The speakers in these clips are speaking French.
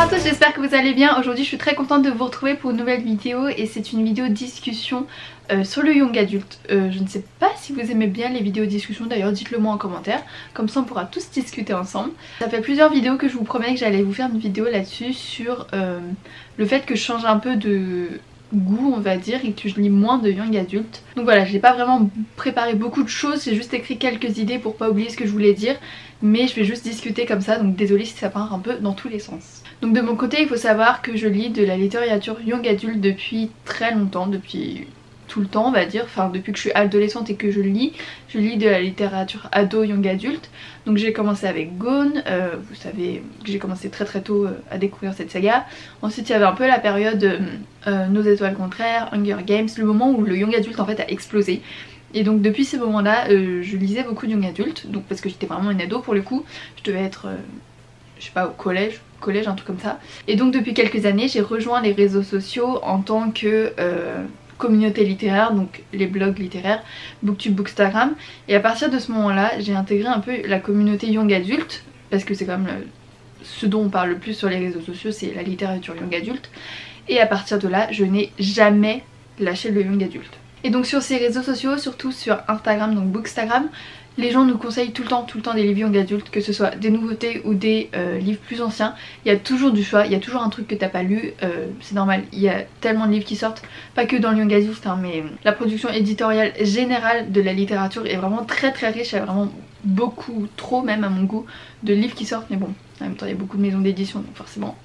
à tous, j'espère que vous allez bien. Aujourd'hui je suis très contente de vous retrouver pour une nouvelle vidéo et c'est une vidéo discussion sur le young adulte. Je ne sais pas si vous aimez bien les vidéos discussion, d'ailleurs dites-le moi en commentaire, comme ça on pourra tous discuter ensemble. Ça fait plusieurs vidéos que je vous promets que j'allais vous faire une vidéo là-dessus sur le fait que je change un peu de goût on va dire et que je lis moins de young adulte. Donc voilà, j'ai pas vraiment préparé beaucoup de choses, j'ai juste écrit quelques idées pour pas oublier ce que je voulais dire, mais je vais juste discuter comme ça, donc désolée si ça part un peu dans tous les sens. Donc de mon côté il faut savoir que je lis de la littérature young adulte depuis très longtemps, depuis tout le temps on va dire, enfin depuis que je suis adolescente et que je lis de la littérature ado young adulte. Donc j'ai commencé avec Gone, vous savez que j'ai commencé très tôt à découvrir cette saga. Ensuite il y avait un peu la période Nos étoiles contraires, Hunger Games, le moment où le young adulte en fait a explosé. Et donc depuis ces moments là je lisais beaucoup de young adulte, donc parce que j'étais vraiment une ado pour le coup, je devais être je sais pas au collège un truc comme ça. Et donc depuis quelques années j'ai rejoint les réseaux sociaux en tant que communauté littéraire, donc les blogs littéraires, Booktube, Bookstagram, et à partir de ce moment là j'ai intégré un peu la communauté young adulte parce que c'est quand même ce dont on parle le plus sur les réseaux sociaux, c'est la littérature young adulte, et à partir de là je n'ai jamais lâché le young adulte. Et donc sur ces réseaux sociaux, surtout sur Instagram, donc Bookstagram, les gens nous conseillent tout le temps des livres young adultes, que ce soit des nouveautés ou des livres plus anciens. Il y a toujours du choix, il y a toujours un truc que t'as pas lu, c'est normal, il y a tellement de livres qui sortent, pas que dans le young adulte hein, mais la production éditoriale générale de la littérature est vraiment très riche, il y a vraiment beaucoup, trop même à mon goût, de livres qui sortent, mais bon, en même temps il y a beaucoup de maisons d'édition donc forcément.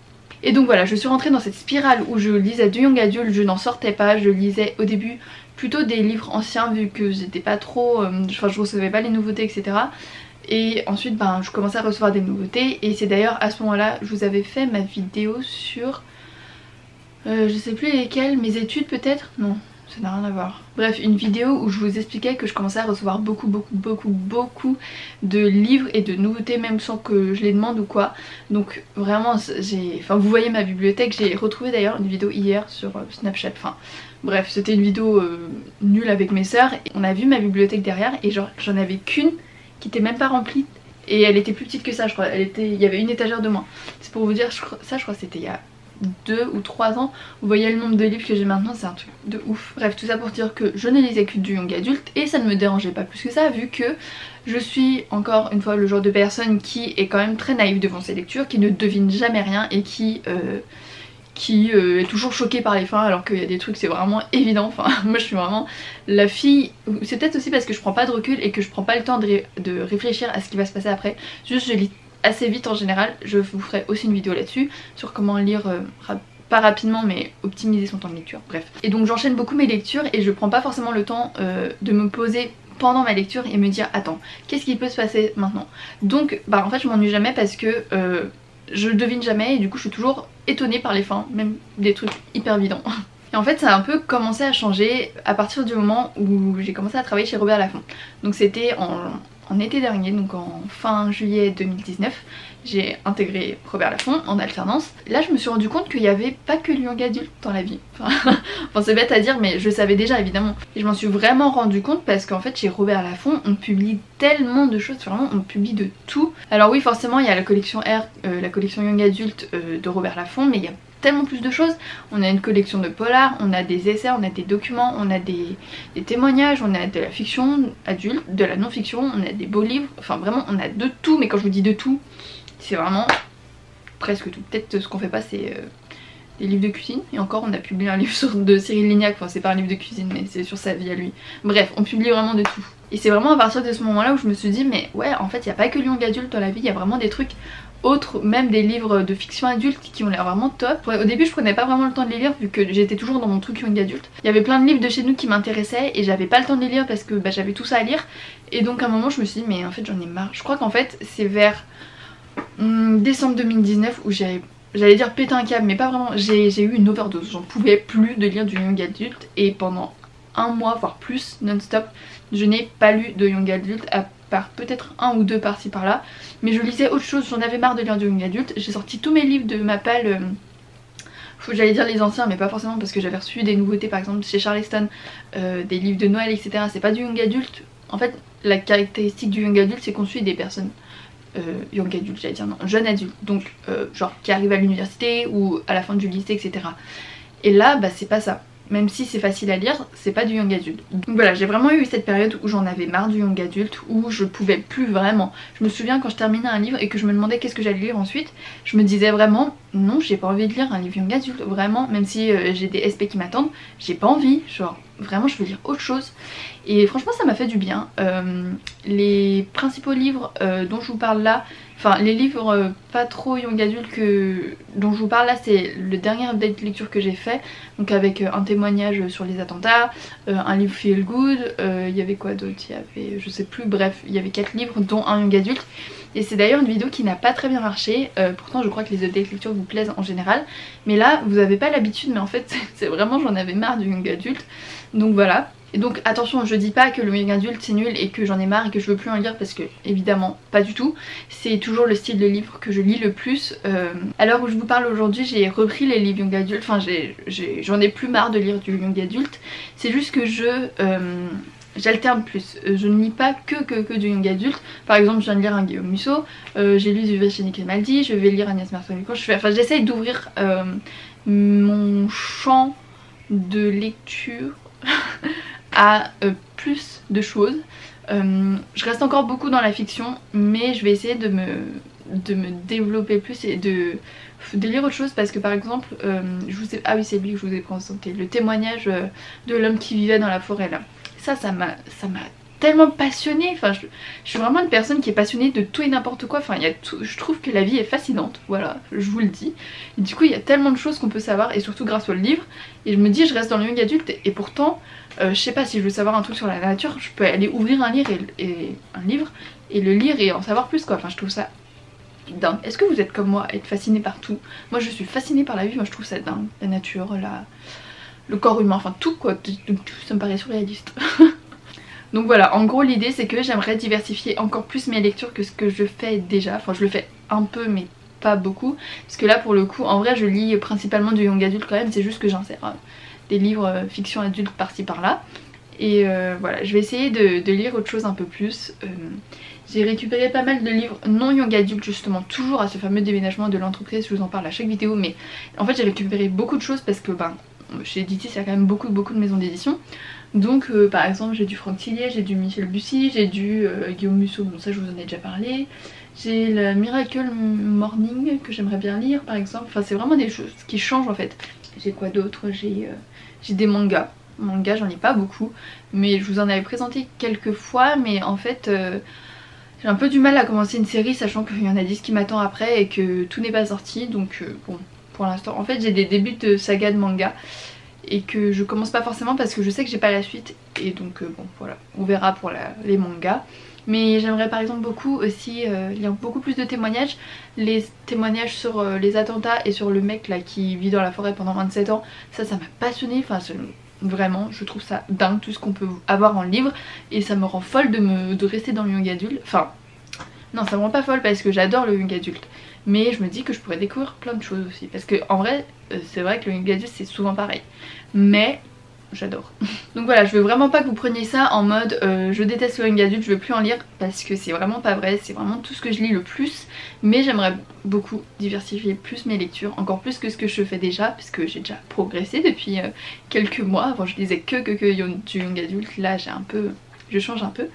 Et donc voilà, je suis rentrée dans cette spirale où je lisais du young adulte, je n'en sortais pas, je lisais au début plutôt des livres anciens vu que j'étais pas trop, enfin je recevais pas les nouveautés etc. Et ensuite ben je commençais à recevoir des nouveautés et c'est d'ailleurs à ce moment là je vous avais fait ma vidéo sur, je sais plus lesquelles, mes études peut-être, non ça n'a rien à voir. Bref, une vidéo où je vous expliquais que je commençais à recevoir beaucoup de livres et de nouveautés même sans que je les demande ou quoi. Donc vraiment enfin vous voyez ma bibliothèque, j'ai retrouvé d'ailleurs une vidéo hier sur Snapchat, enfin bref c'était une vidéo nulle avec mes sœurs. On a vu ma bibliothèque derrière et genre j'en avais qu'une qui était même pas remplie et elle était plus petite que ça je crois, il y avait une étagère de moins. C'est pour vous dire, je crois que c'était il y a 2 ou 3 ans, vous voyez le nombre de livres que j'ai maintenant, c'est un truc de ouf. Bref, tout ça pour dire que je ne lisais que du young adulte et ça ne me dérangeait pas plus que ça vu que je suis encore une fois le genre de personne qui est quand même très naïve devant ses lectures, qui ne devine jamais rien et qui est toujours choquée par les fins alors qu'il y a des trucs c'est vraiment évident. Enfin moi je suis vraiment la fille, c'est peut-être aussi parce que je prends pas de recul et que je prends pas le temps de réfléchir à ce qui va se passer après, juste je lis assez vite en général. Je vous ferai aussi une vidéo là-dessus sur comment lire pas rapidement mais optimiser son temps de lecture, bref. Et donc j'enchaîne beaucoup mes lectures et je prends pas forcément le temps de me poser pendant ma lecture et me dire attends qu'est-ce qui peut se passer maintenant. Donc bah en fait je m'ennuie jamais parce que je devine jamais et du coup je suis toujours étonnée par les fins, même des trucs hyper évidents. Et en fait ça a un peu commencé à changer à partir du moment où j'ai commencé à travailler chez Robert Laffont. Donc c'était en été dernier, donc en fin juillet 2019, j'ai intégré Robert Laffont en alternance. Là je me suis rendu compte qu'il n'y avait pas que le young adulte dans la vie. Enfin c'est bête à dire mais je savais déjà évidemment. Et je m'en suis vraiment rendu compte parce qu'en fait chez Robert Laffont on publie tellement de choses, vraiment on publie de tout. Alors oui forcément il y a la collection R, la collection young adulte de Robert Laffont, mais il y a tellement plus de choses. On a une collection de polars, on a des essais, on a des documents, on a des témoignages, on a de la fiction adulte, de la non-fiction, on a des beaux livres, enfin vraiment on a de tout, mais quand je vous dis de tout, c'est vraiment presque tout. Peut-être ce qu'on fait pas c'est des livres de cuisine, et encore on a publié un livre de Cyril Lignac, enfin c'est pas un livre de cuisine mais c'est sur sa vie à lui. Bref, on publie vraiment de tout. Et c'est vraiment à partir de ce moment là où je me suis dit mais ouais en fait il n'y a pas que le young adulte dans la vie, il y a vraiment des trucs autres, même des livres de fiction adulte qui ont l'air vraiment top. Au début je prenais pas vraiment le temps de les lire vu que j'étais toujours dans mon truc young adulte. Il y avait plein de livres de chez nous qui m'intéressaient et j'avais pas le temps de les lire parce que bah, j'avais tout ça à lire. Et donc à un moment je me suis dit mais en fait j'en ai marre. Je crois qu'en fait c'est vers décembre 2019 où j'allais dire péter un câble mais pas vraiment, j'ai eu une overdose. J'en pouvais plus de lire du young adulte et pendant un mois voire plus non-stop je n'ai pas lu de young adulte à part peut-être un ou deux par-ci par-là, mais je lisais autre chose, j'en avais marre de lire du young adulte. J'ai sorti tous mes livres de ma palle, j'allais dire les anciens mais pas forcément parce que j'avais reçu des nouveautés par exemple chez Charleston, des livres de Noël etc. C'est pas du young adulte. En fait la caractéristique du young adulte c'est qu'on suit des personnes young adulte, j'allais dire non, jeune adulte, donc genre qui arrive à l'université ou à la fin du lycée, etc. Et là, bah c'est pas ça. Même si c'est facile à lire, c'est pas du young adulte. Donc voilà, j'ai vraiment eu cette période où j'en avais marre du young adulte, où je pouvais plus vraiment. Je me souviens quand je terminais un livre et que je me demandais qu'est-ce que j'allais lire ensuite, je me disais vraiment non, j'ai pas envie de lire un livre young adulte, vraiment, même si j'ai des SP qui m'attendent, j'ai pas envie, genre vraiment je veux lire autre chose. Et franchement ça m'a fait du bien. Les principaux livres dont je vous parle là, enfin les livres pas trop young adulte dont je vous parle là, c'est le dernier update lecture que j'ai fait, donc avec un témoignage sur les attentats, un livre feel good, il y avait quoi d'autre, il y avait je sais plus, bref il y avait 4 livres dont un young adulte. Et c'est d'ailleurs une vidéo qui n'a pas très bien marché, pourtant je crois que les updates lecture vous plaisent en général, mais là vous avez pas l'habitude, mais en fait c'est vraiment, j'en avais marre du young adulte, donc voilà. Et donc attention, je dis pas que le young adulte c'est nul et que j'en ai marre et que je veux plus en lire, parce que évidemment pas du tout. C'est toujours le style de livre que je lis le plus. À l'heure où je vous parle aujourd'hui, j'ai repris les livres young adulte, enfin j'en ai plus marre de lire du young adulte. C'est juste que j'alterne plus, je ne lis pas que du young adulte. Par exemple je viens de lire un Guillaume Musso, j'ai lu du Virginie Grimaldi, je vais lire Agnès Martin-Lecomte, enfin j'essaye d'ouvrir mon champ de lecture à plus de choses. Je reste encore beaucoup dans la fiction, mais je vais essayer de me développer plus et de lire autre chose, parce que par exemple ah oui c'est lui que je vous ai présenté, le témoignage de l'homme qui vivait dans la forêt là. Ça m'a tellement passionnée, enfin je suis vraiment une personne qui est passionnée de tout et n'importe quoi, enfin je trouve que la vie est fascinante, voilà, je vous le dis. Et du coup il y a tellement de choses qu'on peut savoir, et surtout grâce au livre, et je me dis je reste dans le young adulte, et pourtant je sais pas, si je veux savoir un truc sur la nature, je peux aller ouvrir un livre et le lire et en savoir plus quoi, enfin je trouve ça dingue. Est-ce que vous êtes comme moi, être fasciné par tout? Moi je suis fascinée par la vie, moi je trouve ça dingue, la nature, le corps humain, enfin tout quoi, tout ça me paraît surréaliste. Donc voilà, en gros l'idée c'est que j'aimerais diversifier encore plus mes lectures que ce que je fais déjà. Enfin je le fais un peu mais pas beaucoup, parce que là pour le coup en vrai je lis principalement du young adulte quand même, c'est juste que j'insère des livres fiction adulte par-ci par-là. Et voilà, je vais essayer de lire autre chose un peu plus. J'ai récupéré pas mal de livres non young adulte justement, toujours à ce fameux déménagement de l'entreprise, je vous en parle à chaque vidéo, mais en fait j'ai récupéré beaucoup de choses parce que chez Editis il y a quand même beaucoup de maisons d'édition. Donc par exemple j'ai du Franck Tillier, j'ai du Michel Bussy, j'ai du Guillaume Musso, bon ça je vous en ai déjà parlé. J'ai le Miracle Morning que j'aimerais bien lire par exemple, enfin c'est vraiment des choses qui changent en fait. J'ai quoi d'autre, j'ai des mangas. Mangas j'en ai pas beaucoup, mais je vous en avais présenté quelques fois, mais en fait j'ai un peu du mal à commencer une série sachant qu'il y en a 10 qui m'attendent après et que tout n'est pas sorti, donc bon pour l'instant en fait j'ai des débuts de saga de manga et que je commence pas forcément parce que je sais que j'ai pas la suite, et donc bon voilà, on verra pour les mangas. Mais j'aimerais par exemple beaucoup aussi lire beaucoup plus de témoignages, les témoignages sur les attentats et sur le mec là qui vit dans la forêt pendant 27 ans, ça m'a passionné, enfin vraiment je trouve ça dingue tout ce qu'on peut avoir en livre, et ça me rend folle de rester dans le young adulte, enfin non ça me rend pas folle parce que j'adore le young adulte, mais je me dis que je pourrais découvrir plein de choses aussi, parce que en vrai c'est vrai que le young adulte c'est souvent pareil, mais j'adore. Donc voilà, je veux vraiment pas que vous preniez ça en mode je déteste le young adulte, je veux plus en lire, parce que c'est vraiment pas vrai, c'est vraiment tout ce que je lis le plus, mais j'aimerais beaucoup diversifier plus mes lectures, encore plus que ce que je fais déjà, puisque j'ai déjà progressé depuis quelques mois. Avant je lisais que du young adulte, là je change un peu.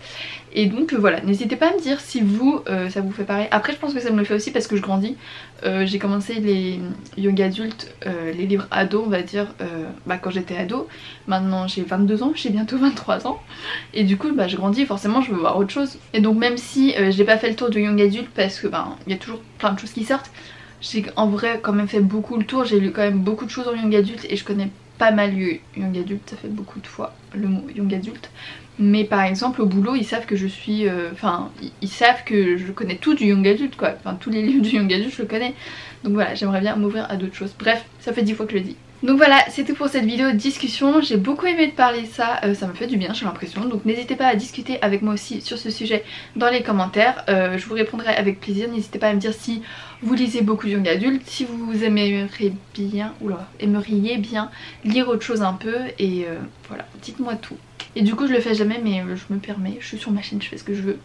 Et donc voilà, n'hésitez pas à me dire si vous, ça vous fait pareil. Après je pense que ça me le fait aussi parce que je grandis. J'ai commencé les young adultes, les livres ados on va dire, quand j'étais ado. Maintenant j'ai 22 ans, j'ai bientôt 23 ans. Et du coup je grandis, forcément je veux voir autre chose. Et donc même si j'ai pas fait le tour du young adulte parce que il y a toujours plein de choses qui sortent, j'ai en vrai quand même fait beaucoup le tour. J'ai lu quand même beaucoup de choses en young adulte et je connais pas mal young adulte, ça fait beaucoup de fois le mot young adulte. Mais par exemple au boulot ils savent que je suis, ils savent que je connais tout du young adulte quoi, enfin tous les livres du young adulte je le connais. Donc voilà, j'aimerais bien m'ouvrir à d'autres choses, bref ça fait 10 fois que je le dis. Donc voilà, c'était pour cette vidéo de discussion, j'ai beaucoup aimé de parler de ça, ça me fait du bien j'ai l'impression. Donc n'hésitez pas à discuter avec moi aussi sur ce sujet dans les commentaires, je vous répondrai avec plaisir. N'hésitez pas à me dire si vous lisez beaucoup de young adulte, si vous aimeriez bien lire autre chose un peu, et voilà, dites-moi tout. Et du coup je le fais jamais, mais je me permets, je suis sur ma chaîne, je fais ce que je veux.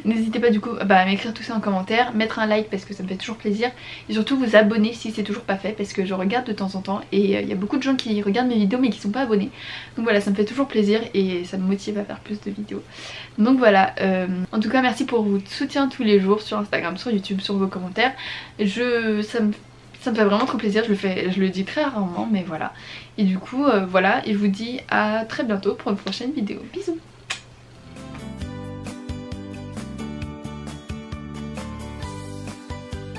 N'hésitez pas du coup à m'écrire tout ça en commentaire, mettre un like parce que ça me fait toujours plaisir, et surtout vous abonner si c'est toujours pas fait, parce que je regarde de temps en temps et il y a beaucoup de gens qui regardent mes vidéos mais qui sont pas abonnés. Donc voilà, ça me fait toujours plaisir et ça me motive à faire plus de vidéos. Donc voilà, en tout cas merci pour votre soutien tous les jours sur Instagram, sur YouTube, sur vos commentaires. Ça me fait vraiment trop plaisir, je le dis très rarement, mais voilà. Et du coup voilà, et je vous dis à très bientôt pour une prochaine vidéo. Bisous.